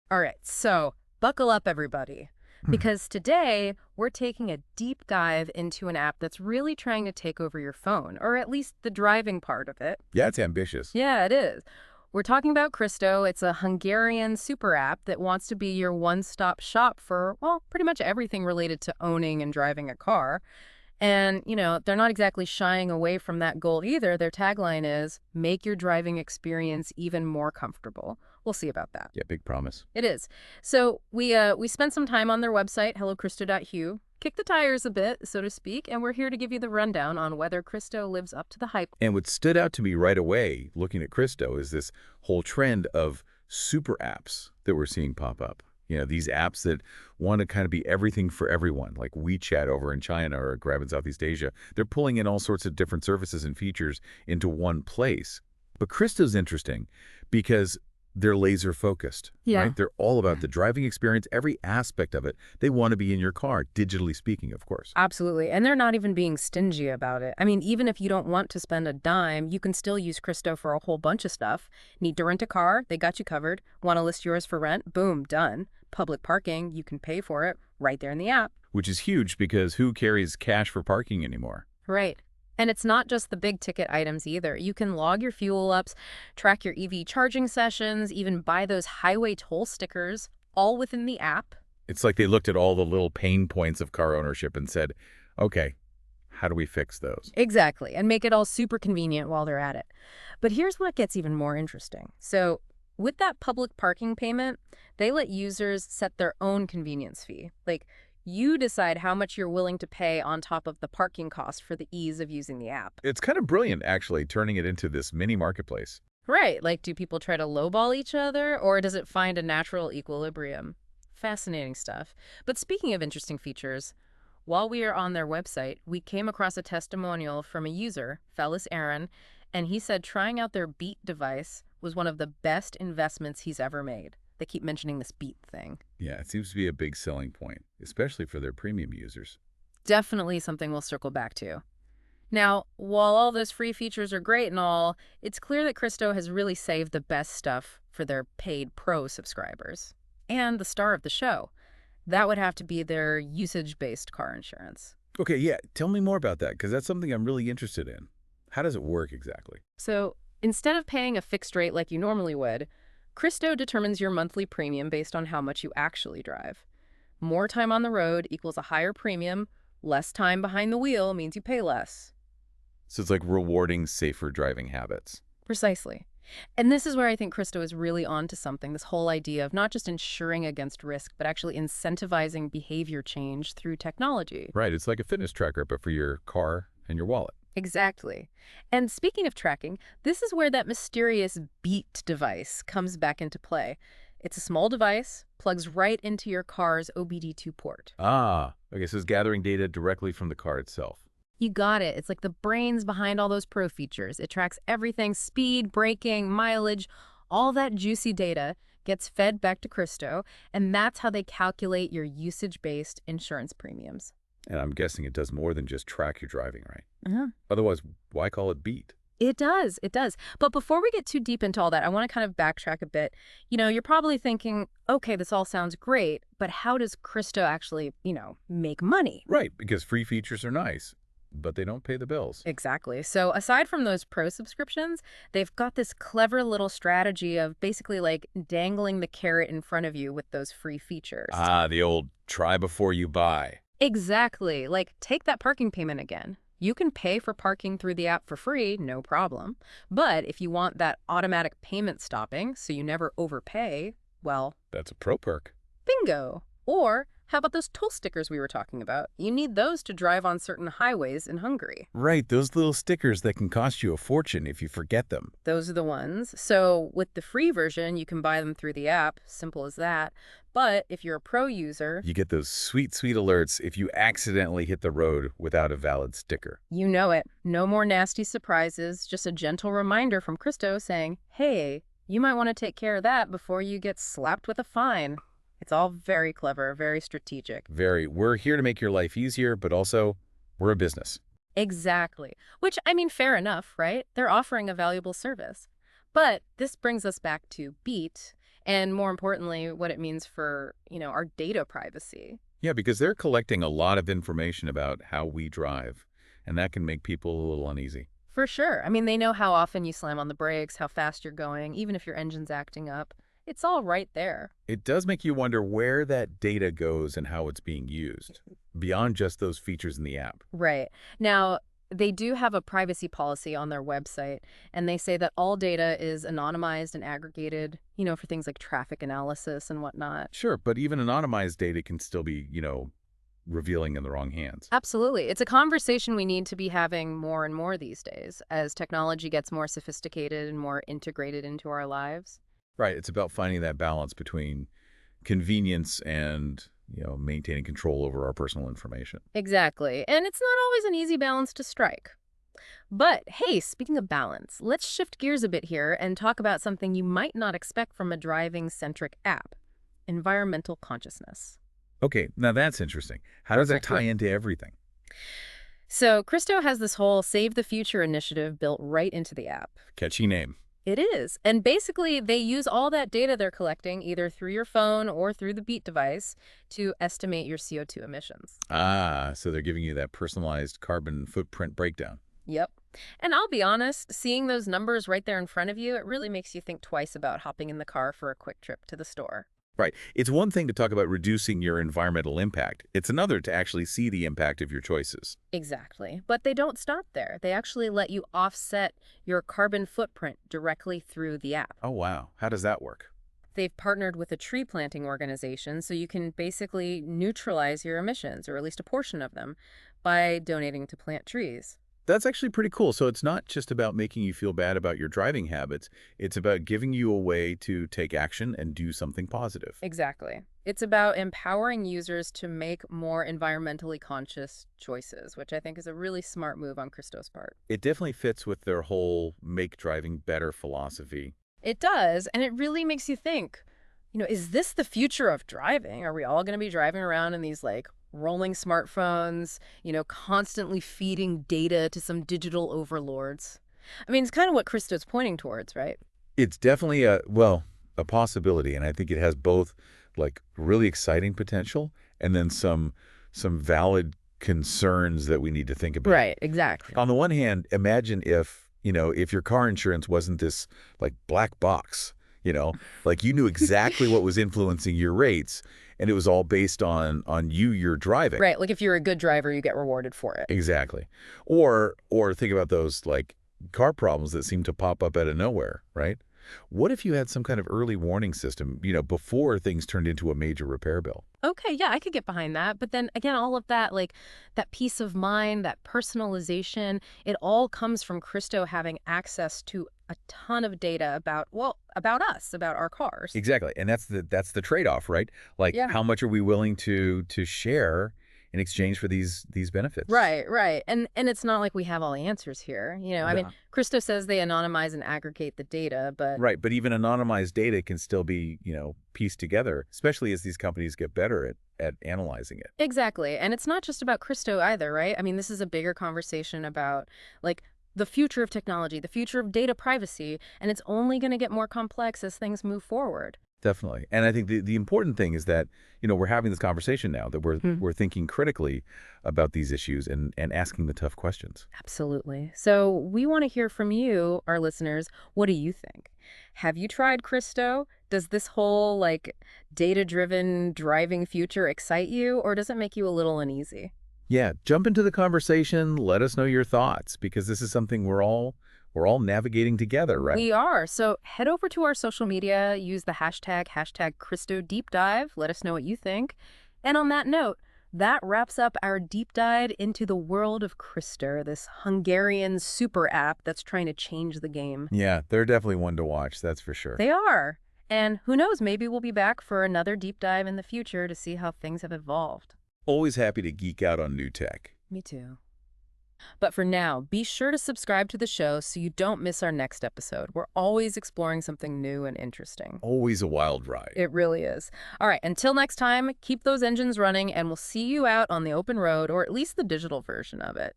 All right, so buckle up, everybody, because today we're taking a deep dive into an app that's really trying to take over your phone, or at least the driving part of it. Yeah, it's ambitious. Yeah, it is. We're talking about Cristo. It's a Hungarian super app that wants to be your one-stop shop for, well, pretty much everything related to owning and driving a car. And, they're not exactly shying away from that goal either. Their tagline is, make your driving experience even more comfortable. We'll see about that. Yeah, big promise. It is. So we spent some time on their website, hellocristo.hu, kicked the tires a bit, so to speak, and we're here to give you the rundown on whether Cristo lives up to the hype. And what stood out to me right away, looking at Cristo, is this whole trend of super apps that we're seeing pop up. These apps that want to kind of be everything for everyone, like WeChat over in China or Grab in Southeast Asia. They're pulling in all sorts of different services and features into one place. But Cristo's interesting because they're laser focused, right? They're all about the driving experience, every aspect of it. They want to be in your car, digitally speaking, of course. Absolutely. And they're not even being stingy about it. I mean, even if you don't want to spend a dime, you can still use Cristo for a whole bunch of stuff. Need to rent a car? They got you covered. Want to list yours for rent? Boom, done. Public parking, you can pay for it right there in the app. Which is huge because who carries cash for parking anymore? Right. And it's not just the big ticket items either. You can log your fuel ups, track your EV charging sessions, even buy those highway toll stickers, all within the app. It's like they looked at all the little pain points of car ownership and said, okay, how do we fix those? Exactly, and make it all super convenient while they're at it. But here's what gets even more interesting. So with that public parking payment, they let users set their own convenience fee. Like, you decide how much you're willing to pay on top of the parking cost for the ease of using the app. It's kind of brilliant, actually, turning it into this mini marketplace. Right. Like, do people try to lowball each other, or does it find a natural equilibrium? Fascinating stuff. But speaking of interesting features, while we are on their website, we came across a testimonial from a user, Fellas Aaron, and he said trying out their Beat device was one of the best investments he's ever made. They keep mentioning this Beat thing. Yeah, it seems to be a big selling point, especially for their premium users. Definitely something we'll circle back to. Now, while all those free features are great and all, it's clear that Cristo has really saved the best stuff for their paid pro subscribers. And the star of the show. That would have to be their usage-based car insurance. Okay, yeah, tell me more about that, because that's something I'm really interested in. How does it work exactly? So, instead of paying a fixed rate like you normally would, Cristo determines your monthly premium based on how much you actually drive. More time on the road equals a higher premium. Less time behind the wheel means you pay less. So it's like rewarding safer driving habits. Precisely. And this is where I think Cristo is really onto something, this whole idea of not just insuring against risk, but actually incentivizing behavior change through technology. Right, it's like a fitness tracker, but for your car and your wallet. Exactly. And speaking of tracking, this is where that mysterious Beat device comes back into play. It's a small device, plugs right into your car's OBD2 port. Ah, okay, so it's gathering data directly from the car itself. You got it. It's like the brains behind all those pro features. It tracks everything, speed, braking, mileage, all that juicy data gets fed back to Cristo, and that's how they calculate your usage-based insurance premiums. And I'm guessing it does more than just track your driving, right? Uh-huh. Otherwise, why call it Beat? It does. It does. But before we get too deep into all that, I want to kind of backtrack a bit. You're probably thinking, okay, this all sounds great, but how does Cristo actually, make money? Right, because free features are nice, but they don't pay the bills. Exactly. So aside from those pro subscriptions, they've got this clever little strategy of basically like dangling the carrot in front of you with those free features. Ah, the old try before you buy. Exactly. Like, take that parking payment again. You can pay for parking through the app for free, no problem. But if you want that automatic payment stopping so you never overpay, well... That's a pro perk. Bingo! Or how about those toll stickers we were talking about? You need those to drive on certain highways in Hungary. Right, those little stickers that can cost you a fortune if you forget them. Those are the ones. So with the free version, you can buy them through the app. Simple as that. But if you're a pro user... You get those sweet, sweet alerts if you accidentally hit the road without a valid sticker. You know it. No more nasty surprises. Just a gentle reminder from Cristo saying, hey, you might want to take care of that before you get slapped with a fine. It's all very clever, very strategic. Very. We're here to make your life easier, but also we're a business. Exactly. Which, I mean, fair enough, right? They're offering a valuable service. But this brings us back to Beat and more importantly, what it means for, our data privacy. Yeah, because they're collecting a lot of information about how we drive, and that can make people a little uneasy. For sure. I mean, they know how often you slam on the brakes, how fast you're going, even if your engine's acting up. It's all right there. It does make you wonder where that data goes and how it's being used, beyond just those features in the app. Right. Now, they do have a privacy policy on their website, and they say that all data is anonymized and aggregated, for things like traffic analysis and whatnot. Sure, but even anonymized data can still be, revealing in the wrong hands. Absolutely. It's a conversation we need to be having more and more these days as technology gets more sophisticated and more integrated into our lives. Right. It's about finding that balance between convenience and, maintaining control over our personal information. Exactly. And it's not always an easy balance to strike. But hey, speaking of balance, let's shift gears a bit here and talk about something you might not expect from a driving-centric app: environmental consciousness. Okay, now that's interesting. How does that tie Exactly. into everything? So Cristo has this whole Save the Future initiative built right into the app. Catchy name. It is. And basically, they use all that data they're collecting, either through your phone or through the Beat device, to estimate your CO2 emissions. Ah, so they're giving you that personalized carbon footprint breakdown. Yep. And I'll be honest, seeing those numbers right there in front of you, it really makes you think twice about hopping in the car for a quick trip to the store. Right. It's one thing to talk about reducing your environmental impact. It's another to actually see the impact of your choices. Exactly. But they don't stop there. They actually let you offset your carbon footprint directly through the app. Oh, wow. How does that work? They've partnered with a tree planting organization, so you can basically neutralize your emissions, or at least a portion of them, by donating to plant trees. That's actually pretty cool. So it's not just about making you feel bad about your driving habits. It's about giving you a way to take action and do something positive. Exactly. It's about empowering users to make more environmentally conscious choices, which I think is a really smart move on Cristo's part. It definitely fits with their whole make driving better philosophy. It does, and it really makes you think, is this the future of driving? Are we all going to be driving around in these, rolling smartphones, constantly feeding data to some digital overlords? I mean, it's kind of what Cristo's pointing towards, right? It's definitely a possibility, and I think it has both really exciting potential and then some valid concerns that we need to think about. Right, exactly. On the one hand, imagine if your car insurance wasn't this black box, you knew exactly what was influencing your rates, and it was all based on you're driving. Right, like if you're a good driver, you get rewarded for it. Exactly. Or think about those car problems that seem to pop up out of nowhere, right? What if you had some kind of early warning system, before things turned into a major repair bill? Okay, yeah, I could get behind that. But then again, all of that, that peace of mind, that personalization, it all comes from Cristo having access to a ton of data about us, about our cars. Exactly. And that's the trade-off, right? Yeah. How much are we willing to share in exchange for these benefits? Right, right. And it's not like we have all the answers here. I mean, Yeah. Cristo says they anonymize and aggregate the data, but Right, but even anonymized data can still be, pieced together, especially as these companies get better at analyzing it. exactly. And it's not just about Cristo either, right? I mean, this is a bigger conversation about the future of technology, the future of data privacy, and it's only going to get more complex as things move forward. Definitely. And I think the important thing is that, we're having this conversation now, that we're thinking critically about these issues and asking the tough questions. Absolutely. So we want to hear from you, our listeners. What do you think? Have you tried Cristo? Does this whole data-driven driving future excite you, or does it make you a little uneasy? Yeah, jump into the conversation. Let us know your thoughts, because this is something we're all navigating together, right? We are. So head over to our social media, use the hashtag #CristoDeepDive. Let us know what you think. And on that note, that wraps up our deep dive into the world of Cristo, this Hungarian super app that's trying to change the game. Yeah, they're definitely one to watch, that's for sure. They are. And who knows, maybe we'll be back for another deep dive in the future to see how things have evolved. Always happy to geek out on new tech. Me too. But for now, be sure to subscribe to the show so you don't miss our next episode. We're always exploring something new and interesting. Always a wild ride. It really is. All right, until next time, keep those engines running, and we'll see you out on the open road, or at least the digital version of it.